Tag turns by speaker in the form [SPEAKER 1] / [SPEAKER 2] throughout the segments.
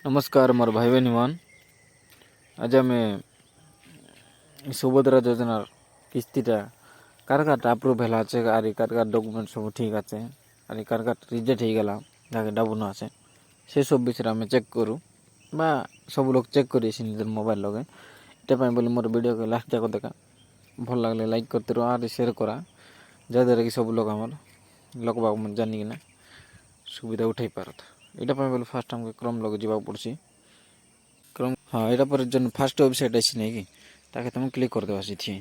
[SPEAKER 1] नमस्कार मोर भाई बहन मान। आज आम सुभद्रा योजनार किस्तीटा कार कार अप्रूव है और कार कार डकुमेंट सब ठीक आछे और कार कार रिजेक्ट हो गला जहाँ डाबुन आछे से सब विषय आम चेक करूँ बा सब लोग चेक कर निजर मोबाइल लगे ये बोले मोर वीडियो के लास्ट जाक देखा भल लगले लाइक करते रहो और शेयर करा जहाँद्वारा कि सब लोग आम लोक बाग जानिकिना सुविधा उठाई पारत यहाँ बोले फास्ट आमको क्रम लगे जावाक पड़सी क्रम हाँ यहाँ पर जो फास्ट वेबसाइट अच्छी नहीं कि ताकि तुम क्लिक कर देवा सीथी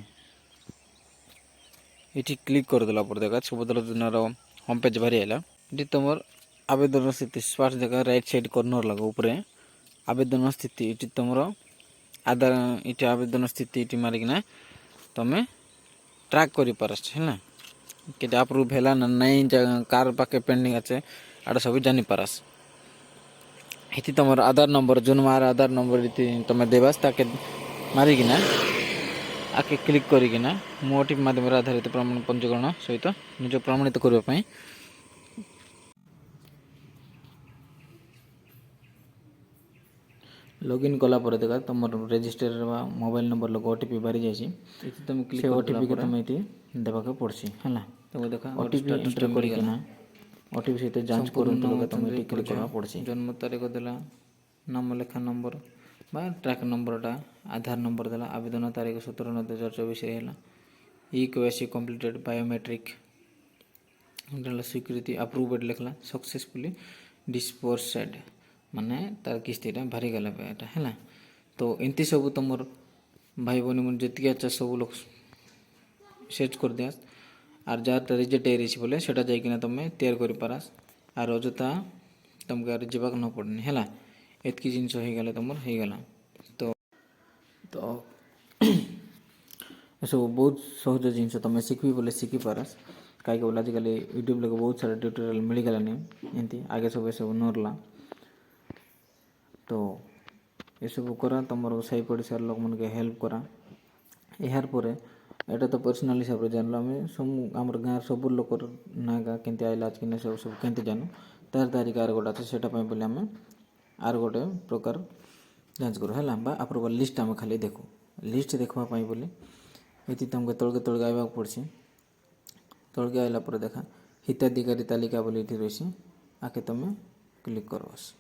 [SPEAKER 1] ये क्लिक करदेला पर देखा सुभद्रा योजनार होम पेज बाहरी आला ये तुम आवेदन स्थिति स्पार्श देखा राइट साइड कर्नर लगे ऊपरे आवेदन स्थिति ये तुम आधार ये आवेदन स्थिति ये मारिकिना तुम्हें ट्रैक कर पारस है कि अप्रूव है ना नहीं कार पाखे पेंडिंग अच्छे आटा सब जानी पारस ये तुम आधार नंबर जो मार आधार नंबर तुम्हें देवास ताके मारिकिना आके क्लिक करिकिना मो ओटीपी माध्यम आधारित प्रमाण पंजीकरण सहित निज प्रमाणित करने लॉगिन कला पर देखा तुम रजिस्टर मोबाइल नंबर लोग ओटीपी बाहरी जाइए तुम क्लिक ओटीपी के तुम ये देवाक पड़सी है तुम देखा ओटीपी एंटर करना ओटीपी सहित जांच करूँ तुम ये क्लिक करवा पड़सी जन्म तारीख देला नाम लेखा नंबर बा ट्रैक नंबरटा आधार नंबर देला आवेदन तारीख 17/9/2024 है EKYC कंप्लीटेड बायोमेट्रिक स्वीकृति अप्रूव्ड लिखला सक्सेसफुली डिस्बर्सेड माने तार किस्तीटा भारी गला पे है तो एमती सब तुम भाई बहनी मन जी अच्छा सब लोग सर्च कर दिया और जहाँ रिजेक्ट हो बोले सेटा जाइकिना तुम तैयार कर पारास और अजथा तुमको जावाक न पड़नी है एतकी जिनस हो गला तुम हो गला तो तो सब बहुत सहज जिनस तुम शिखी बोले शिखी पारस कहीं बोले आजिकल यूट्यूब लगे बहुत सारा ट्यूटोरियल मिलगलानी एमती आगे सब सब नरला तो ये सब करा तुम साई पड़ोसार लोक मन के हेल्प करा यार पर एटा तो पर्सनाल हिसाब से जानल आम सब आम गाँव सब लोक ना गाँ के आइला आज कि सब सब के जानू तार तारीख आर गोटे अच्छे से बोले आम आर गोटे प्रकार जांच करूँ है अप्रूवल लिस्ट आम खाली देखू लिस्ट देखापी बोले ये तुमको तलके तलके आवाक पड़सी तलके आइला पर देखा हिताधिकारी तालिका बोली ये रही आके तुम क्लिक करवास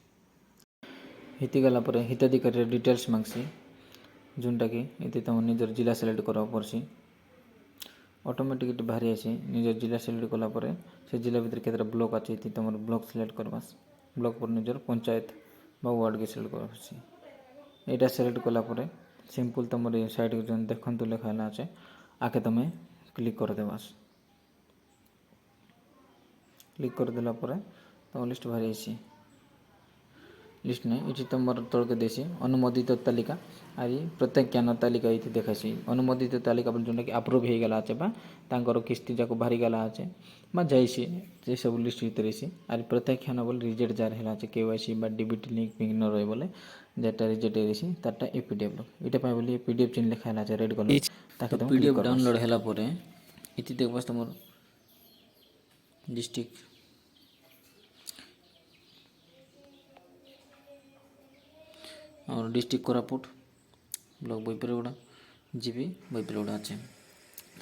[SPEAKER 1] हिती गला पर हिताधिकारी डिटेल्स मांगसी जोनटा कि ये तुम निजर जिला सिलेक्ट करवा पड़सी ऑटोमेटिक बाहरी आसी निजर जिला सिलेक्ट कलापर से जिला भर के ब्लॉक अच्छे तुम ब्लॉक सिलेक्ट करवास ब्लॉक पर निजर पंचायत बा वार्ड के सिलेक्ट करवासी यहाँ सिलेक्ट कलापर सिंपल तुम साइड जो देखु लेखाला अच्छे आके तुम क्लिक कर देवास क्लिक कर देला तुम लिस्ट बाहरी आसी लिस्ट नहीं ये तुम तलके देसी अनुमोदित तालिका और प्रत्याख्यान तालिका ये देखासी अनुमोदित तालिका बोले जोटा कि अप्रूव हो गला अच्छे बार किस्ती जाक बाहरी गला अच्छे जाइसी से सब लिस्ट भर रही और प्रत्याख्यान बोले रिजेक्ट जार है KYC डीबीटी लिंक पिंक न रही बोले जेटा रिजेक्ट रही तारटा PDF लोग यहाँ बोले PDF चिन्ह लिखा है रेड कलर ताकि तुम PDF डाउनलोड है ये देख तुम डिस्ट्रिक्ट और डिस्ट्रिक्ट कोरापुट ब्लॉक बैपरगुड़ा जीबी बैपरगुड़ा अच्छे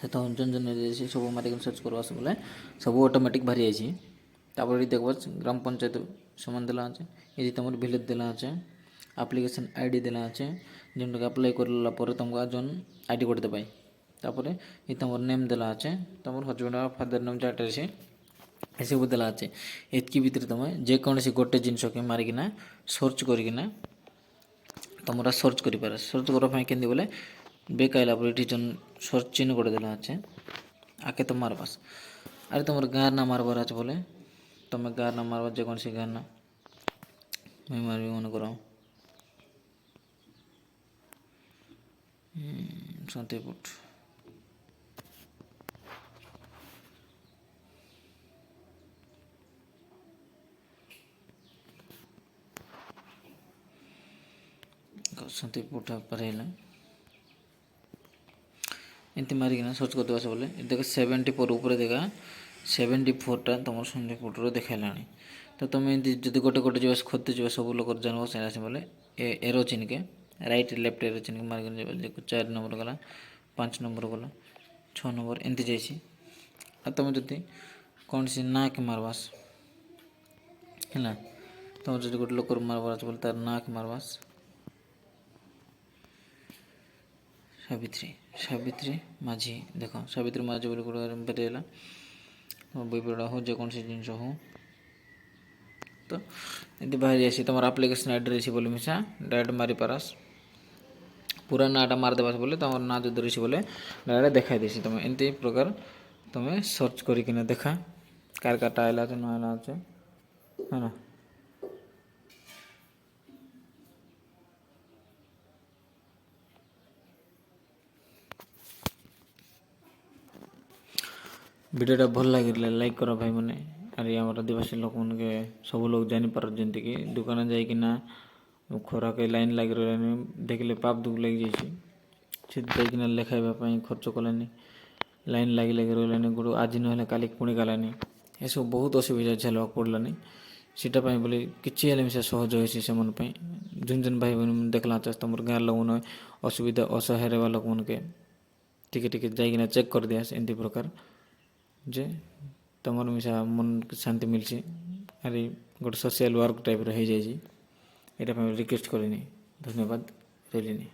[SPEAKER 1] तो जन जन सब मारे सर्च करवा बोले सब ऑटोमेटिक बाहरी आई देखो ग्राम पंचायत समान देला अच्छे ये तुम विलेज देला अच्छे एप्लिकेशन ID देला अच्छे जो अप्लाई कर तुमको जन ID कोड देपाई ये तुम नेम देला अच्छे तुम हजबैंड फादर नेम जहाँ रही ये सब देला अच्छे एतकी भितर तुम जेकोसी गोटे जिनस के मारिकिना सर्च करना तुम सर्च कर सर्च करने के बोले बेक आइला ये जो सर्च चिन्ह गोटे देला अच्छे आके तुम मारबास अरे तुम गाँव ना मारबार अच्छे बोले तुम गाँव ना मारबार जेकोसी गाँव ना मैं मारबी मन कर सतीपुट सतीपुट पर एमती मारिकिना सर्च कर देवा बोले देख 74 ऊपर देखा 74टा तुम सतीपुटर देखा तो तुम एमती जब गोटे गोटे जो खोदते जो सब लोग जानव से बोले एरो चिन्ह के राइट लेफ्ट एरो चिन्ह के मार्क 4 नंबर गला 5 नंबर गला 6 नंबर एमती जाइए आ तुम जब कौन सी ना के मारबास है तुम जो गोटे लोक मारबार बोले तार ना के मारबास सावित्री माझी देख सावित्री माझी बोले गोटे बताइला तुम बही पड़ा हो जेकोसी जिनस हो तो ये बाहरी आसी तुम आप्लिकेसन आईडी रही बोले मिसा डायरेक्ट मारी पारस पूरा नाटा मारदेवास बोले तुम ना जो रही बोले डायरेक्ट देखा देसी तुम एमती प्रकार तुम्हें सर्च करके देखा कार काटा आइला न आइला है ना। वीडियोटा भल लगे लाइक कर भाई मैंने अरे आम आदिवासी लोक मन के सब लोग जानीपार जमी कि दुकान जाइना खरा के लाइन लग रहा देखले पाप दुख लग जाइना लिखाइवाई खर्च कलानी लाइन लगे लगे रही गोटे आज ना काली पुणी गलानी ये सब बहुत असुविधा झेलवा पड़लानी सीटापी बोले किसी मिसा सहज होसी से मन जुन जुन भाई बहन देखला तुम गाँव लोग मन असुविधा असहाय रहा लोक मन के टिके जाइना चेक कर दिया एमती प्रकार जे तुम मिसा मन शांति मिलसी अरे गोटे सोशल वर्क टाइप रही जाइए यहाँ रिक्वेस्ट करनी धन्यवाद रही।